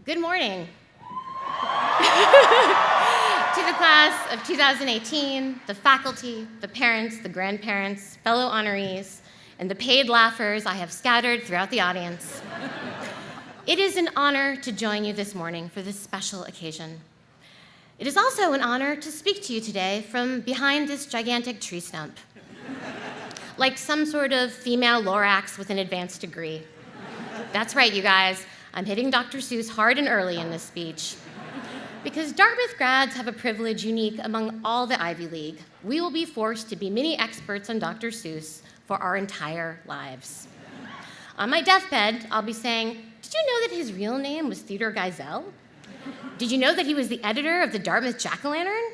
Good morning. To the class of 2018, the faculty, the parents, the grandparents, fellow honorees, and the paid laughers I have scattered throughout the audience. It is an honor to join you this morning for this special occasion. It is also an honor to speak to you today from behind this gigantic tree stump, like some sort of female Lorax with an advanced degree. That's right, you guys. I'm hitting Dr. Seuss hard and early in this speech. Because Dartmouth grads have a privilege unique among all the Ivy League. We will be forced to be mini experts on Dr. Seuss for our entire lives. On my deathbed, I'll be saying, did you know that his real name was Theodore Geisel? Did you know that he was the editor of the Dartmouth Jack-o'-lantern?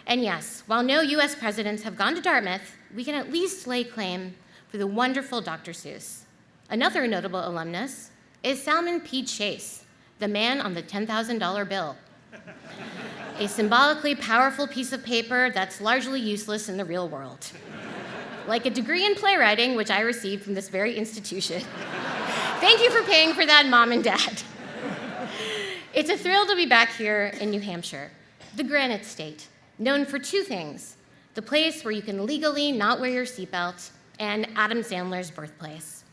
And yes, while no US presidents have gone to Dartmouth, we can at least lay claim for the wonderful Dr. Seuss. Another notable alumnus is Salmon P. Chase, the man on the $10,000 bill. A symbolically powerful piece of paper that's largely useless in the real world. Like a degree in playwriting, which I received from this very institution. Thank you for paying for that, Mom and Dad. It's a thrill to be back here in New Hampshire, the Granite State, known for two things: the place where you can legally not wear your seatbelt, and Adam Sandler's birthplace.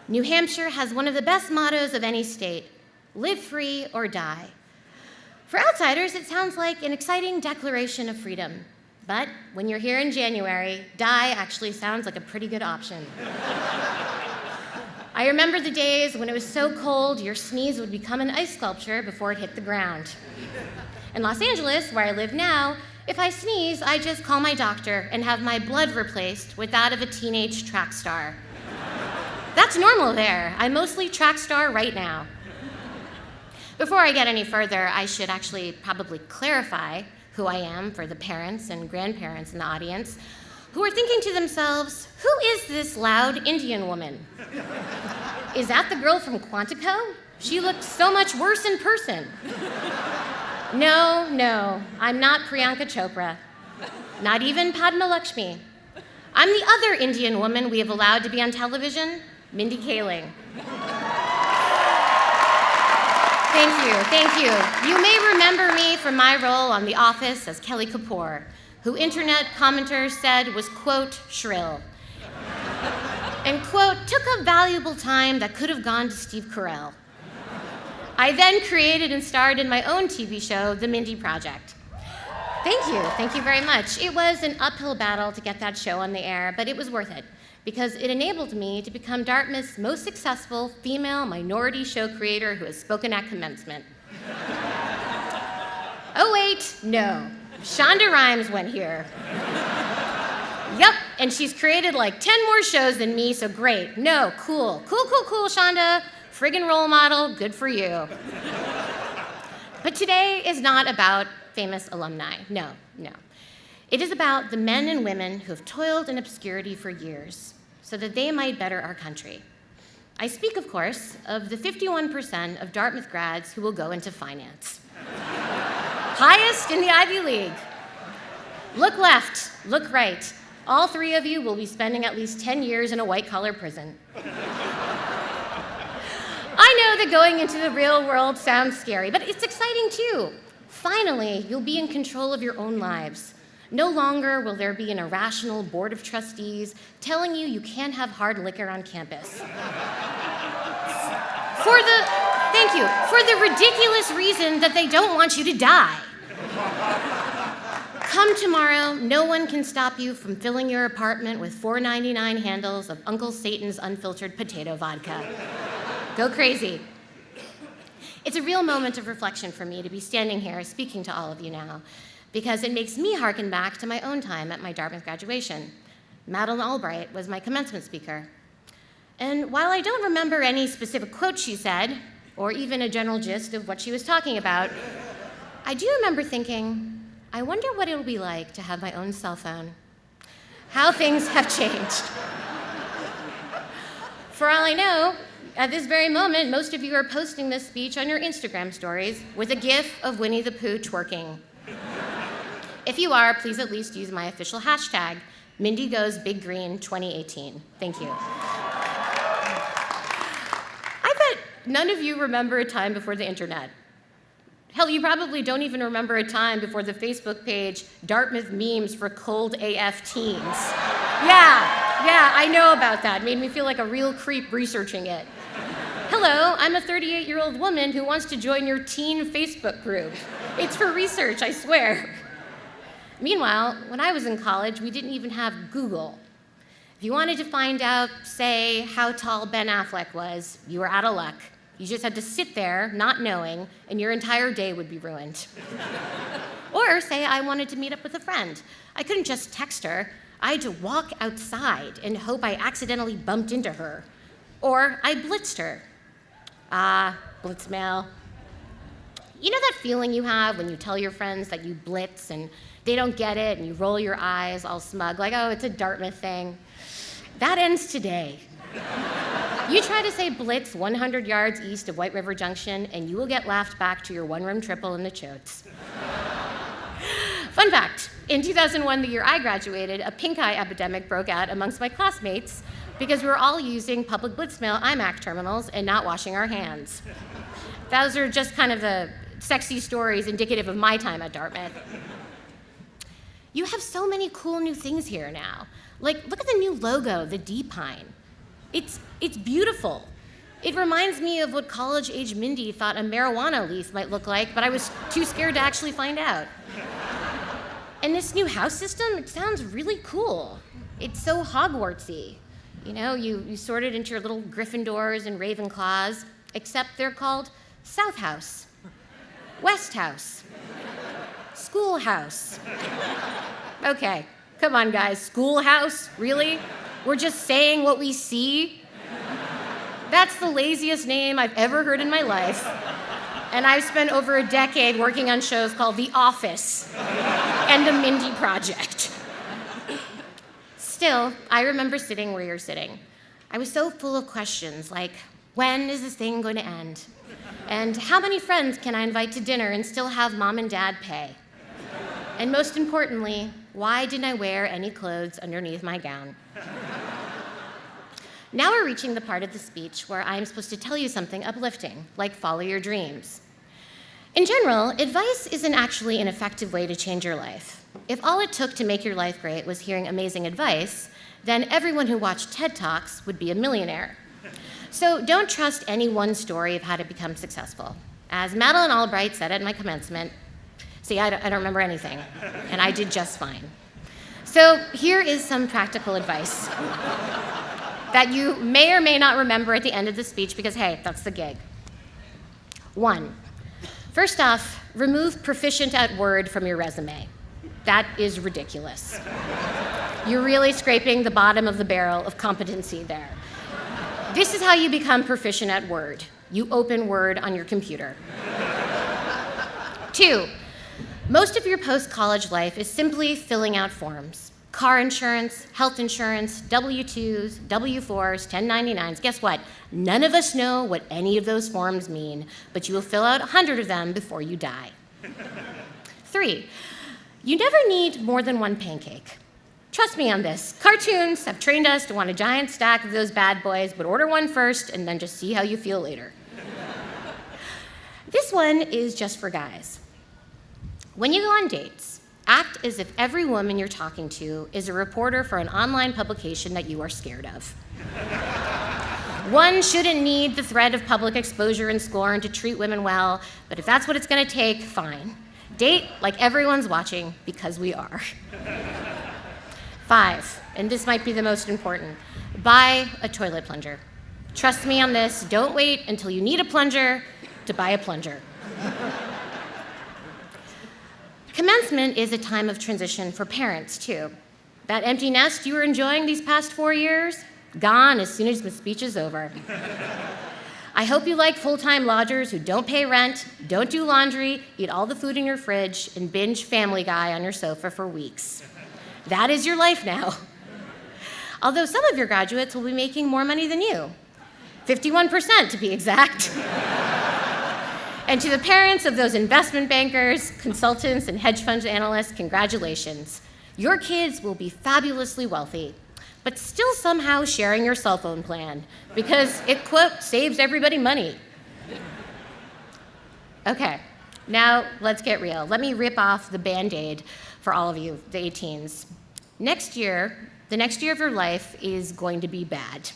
New Hampshire has one of the best mottos of any state: live free or die. For outsiders, it sounds like an exciting declaration of freedom. But when you're here in January, die actually sounds like a pretty good option. I remember the days when it was so cold, your sneeze would become an ice sculpture before it hit the ground. In Los Angeles, where I live now, if I sneeze, I just call my doctor and have my blood replaced with that of a teenage track star. That's normal there. I'm mostly track star right now. Before I get any further, I should actually probably clarify who I am for the parents and grandparents in the audience who are thinking to themselves, who is this loud Indian woman? Is that the girl from Quantico? She looks so much worse in person. No, I'm not Priyanka Chopra. Not even Padma Lakshmi. I'm the other Indian woman we have allowed to be on television, Mindy Kaling. Thank you. You may remember me from my role on The Office as Kelly Kapoor, who internet commenters said was, quote, shrill. And, quote, took up valuable time that could have gone to Steve Carell. I then created and starred in my own TV show, The Mindy Project. Thank you very much. It was an uphill battle to get that show on the air, but it was worth it, because it enabled me to become Dartmouth's most successful female minority show creator who has spoken at commencement. Oh wait, no. Shonda Rhimes went here. Yep, and she's created like 10 more shows than me, so great. No, cool, Shonda. Friggin' role model, good for you. But today is not about famous alumni, no. It is about the men and women who have toiled in obscurity for years so that they might better our country. I speak, of course, of the 51% of Dartmouth grads who will go into finance. Highest in the Ivy League. Look left, look right. All three of you will be spending at least 10 years in a white-collar prison. I know that going into the real world sounds scary, but it's exciting too. Finally, you'll be in control of your own lives. No longer will there be an irrational board of trustees telling you can't have hard liquor on campus. For the ridiculous reason that they don't want you to die. Come tomorrow, no one can stop you from filling your apartment with $4.99 handles of Uncle Satan's unfiltered potato vodka. Go crazy. It's a real moment of reflection for me to be standing here speaking to all of you now, because it makes me harken back to my own time at my Dartmouth graduation. Madeleine Albright was my commencement speaker. And while I don't remember any specific quote she said, or even a general gist of what she was talking about, I do remember thinking, I wonder what it'll be like to have my own cell phone. How things have changed. For all I know, at this very moment, most of you are posting this speech on your Instagram stories with a gif of Winnie the Pooh twerking. If you are, please at least use my official hashtag, MindyGoesBigGreen2018. Thank you. none of you remember a time before the internet. Hell, you probably don't even remember a time before the Facebook page, Dartmouth Memes for Cold AF Teens. Yeah, I know about that. It made me feel like a real creep researching it. Hello, I'm a 38-year-old woman who wants to join your teen Facebook group. It's for research, I swear. Meanwhile, when I was in college, we didn't even have Google. If you wanted to find out, say, how tall Ben Affleck was, you were out of luck. You just had to sit there, not knowing, and your entire day would be ruined. Or say I wanted to meet up with a friend. I couldn't just text her. I had to walk outside and hope I accidentally bumped into her. Or I blitzed her. Blitzmail. You know that feeling you have when you tell your friends that you blitz and they don't get it and you roll your eyes all smug, like, oh, it's a Dartmouth thing? That ends today. You try to say blitz 100 yards east of White River Junction, and you will get laughed back to your one-room triple in the Chotes. Fun fact, in 2001, the year I graduated, a pink eye epidemic broke out amongst my classmates because we were all using public blitzmail iMac terminals and not washing our hands. Those are just kind of the sexy stories indicative of my time at Dartmouth. You have so many cool new things here now. Like, look at the new logo, the D-Pine. It's beautiful. It reminds me of what college-age Mindy thought a marijuana leaf might look like, but I was too scared to actually find out. And this new house system, it sounds really cool. It's so Hogwartsy. You know, you sort it into your little Gryffindors and Ravenclaws, except they're called South House, West House, Schoolhouse. Okay, come on guys, Schoolhouse, really? We're just saying what we see? That's the laziest name I've ever heard in my life. And I've spent over a decade working on shows called The Office and The Mindy Project. Still, I remember sitting where you're sitting. I was so full of questions like, when is this thing going to end? And how many friends can I invite to dinner and still have mom and dad pay? And most importantly, why didn't I wear any clothes underneath my gown? Now we're reaching the part of the speech where I'm supposed to tell you something uplifting, like follow your dreams. In general, advice isn't actually an effective way to change your life. If all it took to make your life great was hearing amazing advice, then everyone who watched TED Talks would be a millionaire. So don't trust any one story of how to become successful. As Madeleine Albright said at my commencement, see, I don't remember anything, and I did just fine. So here is some practical advice that you may or may not remember at the end of the speech because, hey, that's the gig. 1, first off, remove proficient at Word from your resume. That is ridiculous. You're really scraping the bottom of the barrel of competency there. This is how you become proficient at Word. You open Word on your computer. 2, most of your post-college life is simply filling out forms. Car insurance, health insurance, W-2s, W-4s, 1099s. Guess what? None of us know what any of those forms mean, but you will fill out 100 of them before you die. 3, you never need more than one pancake. Trust me on this. Cartoons have trained us to want a giant stack of those bad boys, but order one first and then just see how you feel later. This one is just for guys. When you go on dates, act as if every woman you're talking to is a reporter for an online publication that you are scared of. One shouldn't need the threat of public exposure and scorn to treat women well, but if that's what it's gonna take, fine. Date like everyone's watching, because we are. 5, and this might be the most important, buy a toilet plunger. Trust me on this, don't wait until you need a plunger to buy a plunger. Commencement is a time of transition for parents, too. That empty nest you were enjoying these past 4 years, gone as soon as the speech is over. I hope you like full-time lodgers who don't pay rent, don't do laundry, eat all the food in your fridge, and binge Family Guy on your sofa for weeks. That is your life now. Although some of your graduates will be making more money than you. 51% to be exact. And to the parents of those investment bankers, consultants, and hedge fund analysts, congratulations. Your kids will be fabulously wealthy, but still somehow sharing your cell phone plan because it, quote, saves everybody money. Okay, now let's get real. Let me rip off the Band-Aid for all of you, the 18s. Next year, the next year of your life is going to be bad.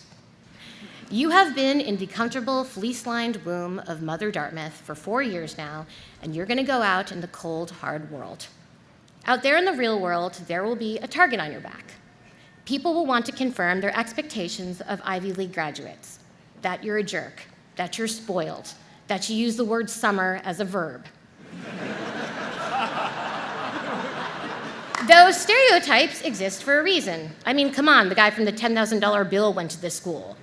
You have been in the comfortable, fleece-lined womb of Mother Dartmouth for 4 years now, and you're gonna go out in the cold, hard world. Out there in the real world, there will be a target on your back. People will want to confirm their expectations of Ivy League graduates, that you're a jerk, that you're spoiled, that you use the word summer as a verb. Those stereotypes exist for a reason. I mean, come on, the guy from the $10,000 bill went to this school.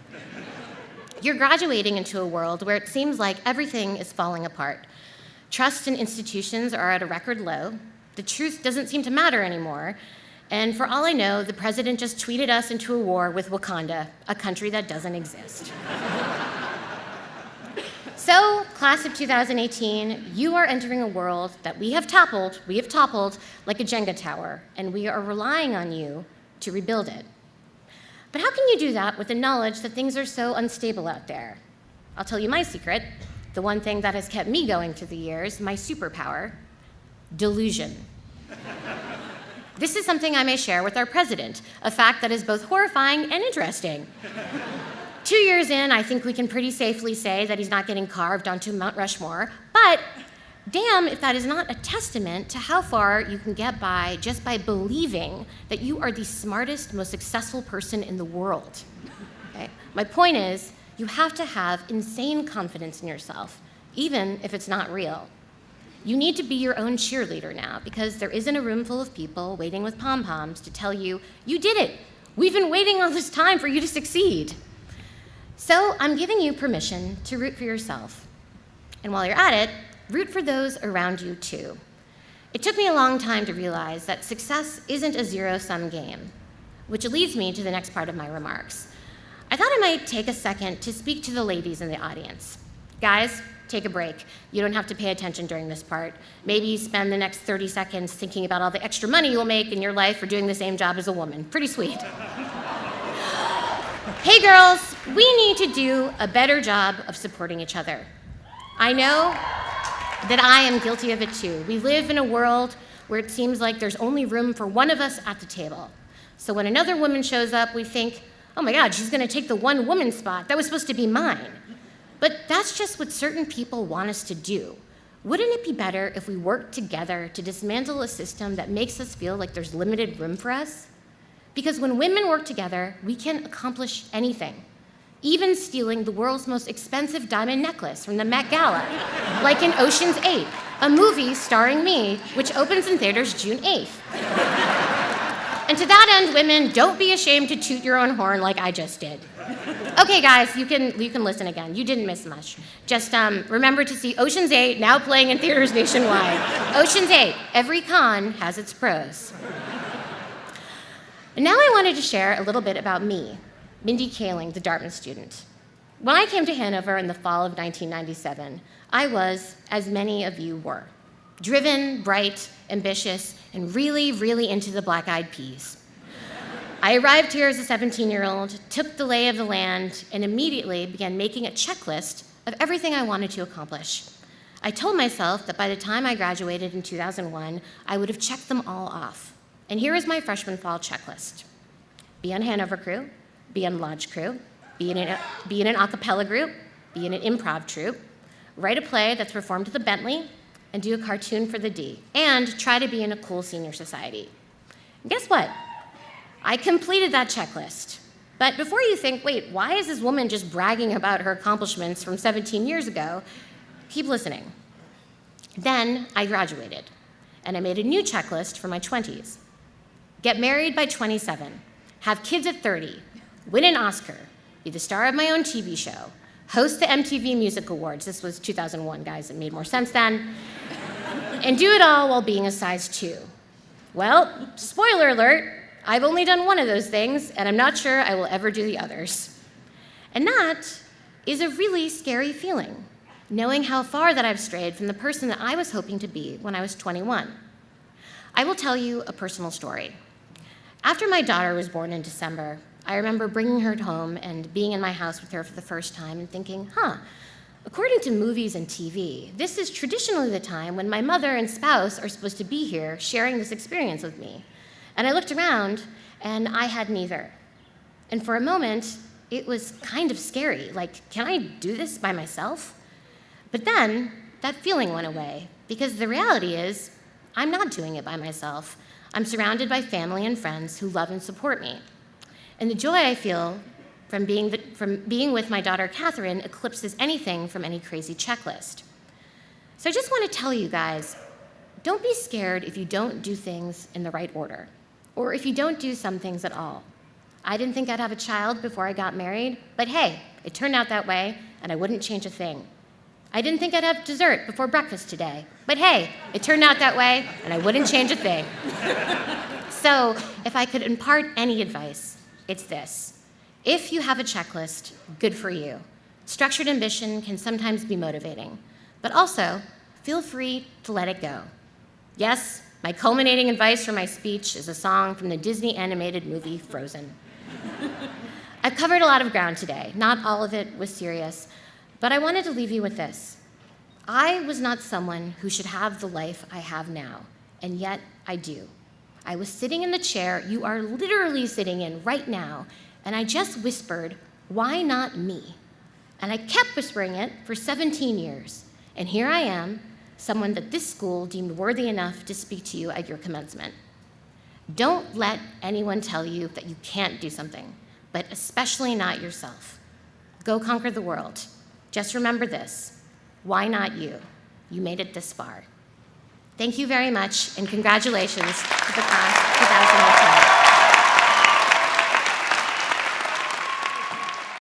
You're graduating into a world where it seems like everything is falling apart. Trust in institutions are at a record low. The truth doesn't seem to matter anymore. And for all I know, the president just tweeted us into a war with Wakanda, a country that doesn't exist. So, class of 2018, you are entering a world that we have toppled like a Jenga tower, and we are relying on you to rebuild it. But how can you do that with the knowledge that things are so unstable out there? I'll tell you my secret, the one thing that has kept me going through the years, my superpower: delusion. This is something I may share with our president, a fact that is both horrifying and interesting. 2 years in, I think we can pretty safely say that he's not getting carved onto Mount Rushmore, but damn if that is not a testament to how far you can get by just by believing that you are the smartest, most successful person in the world. Okay? My point is, you have to have insane confidence in yourself, even if it's not real. You need to be your own cheerleader now, because there isn't a room full of people waiting with pom-poms to tell you, you did it. We've been waiting all this time for you to succeed. So I'm giving you permission to root for yourself. And while you're at it, root for those around you too. It took me a long time to realize that success isn't a zero-sum game, which leads me to the next part of my remarks. I thought I might take a second to speak to the ladies in the audience. Guys, take a break. You don't have to pay attention during this part. Maybe spend the next 30 seconds thinking about all the extra money you'll make in your life for doing the same job as a woman. Pretty sweet. Hey girls, we need to do a better job of supporting each other. I know that I am guilty of it too. We live in a world where it seems like there's only room for one of us at the table. So when another woman shows up, we think, oh my God, she's gonna take the one woman spot. That was supposed to be mine. But that's just what certain people want us to do. Wouldn't it be better if we worked together to dismantle a system that makes us feel like there's limited room for us? Because when women work together, we can accomplish anything, even stealing the world's most expensive diamond necklace from the Met Gala, like in Ocean's 8, a movie starring me, which opens in theaters June 8th. And to that end, women, don't be ashamed to toot your own horn like I just did. Okay, guys, you can listen again. You didn't miss much. Just remember to see Ocean's 8, now playing in theaters nationwide. Ocean's 8, every con has its pros. And now I wanted to share a little bit about me, Mindy Kaling, the Dartmouth student. When I came to Hanover in the fall of 1997, I was, as many of you were, driven, bright, ambitious, and really, really into the Black Eyed Peas. I arrived here as a 17-year-old, took the lay of the land, and immediately began making a checklist of everything I wanted to accomplish. I told myself that by the time I graduated in 2001, I would have checked them all off. And here is my freshman fall checklist. Be on Hanover crew, be on lodge crew, be in an a cappella group, be in an improv troupe, write a play that's performed at the Bentley, and do a cartoon for the D, and try to be in a cool senior society. And guess what? I completed that checklist. But before you think, wait, why is this woman just bragging about her accomplishments from 17 years ago? Keep listening. Then I graduated, and I made a new checklist for my 20s. Get married by 27, have kids at 30, win an Oscar, be the star of my own TV show, host the MTV Music Awards. This was 2001, guys, it made more sense then. And do it all while being a size 2. Well, spoiler alert, I've only done one of those things, and I'm not sure I will ever do the others. And that is a really scary feeling, knowing how far that I've strayed from the person that I was hoping to be when I was 21. I will tell you a personal story. After my daughter was born in December, I remember bringing her home and being in my house with her for the first time and thinking, According to movies and TV, this is traditionally the time when my mother and spouse are supposed to be here sharing this experience with me. And I looked around, and I had neither. And for a moment, it was kind of scary, like, can I do this by myself? But then, that feeling went away, because the reality is, I'm not doing it by myself. I'm surrounded by family and friends who love and support me. And the joy I feel from being with my daughter, Catherine, eclipses anything from any crazy checklist. So I just want to tell you guys, don't be scared if you don't do things in the right order, or if you don't do some things at all. I didn't think I'd have a child before I got married, but hey, it turned out that way, and I wouldn't change a thing. I didn't think I'd have dessert before breakfast today, but hey, it turned out that way, and I wouldn't change a thing. So if I could impart any advice, it's this. If you have a checklist, good for you. Structured ambition can sometimes be motivating, but also feel free to let it go. Yes, my culminating advice for my speech is a song from the Disney animated movie Frozen. I've covered a lot of ground today. Not all of it was serious, but I wanted to leave you with this. I was not someone who should have the life I have now, and yet I do. I was sitting in the chair you are literally sitting in right now, and I just whispered, "Why not me?" And I kept whispering it for 17 years, and here I am, someone that this school deemed worthy enough to speak to you at your commencement. Don't let anyone tell you that you can't do something, but especially not yourself. Go conquer the world. Just remember this. Why not you? You made it this far. Thank you very much, and congratulations to the class of 2018.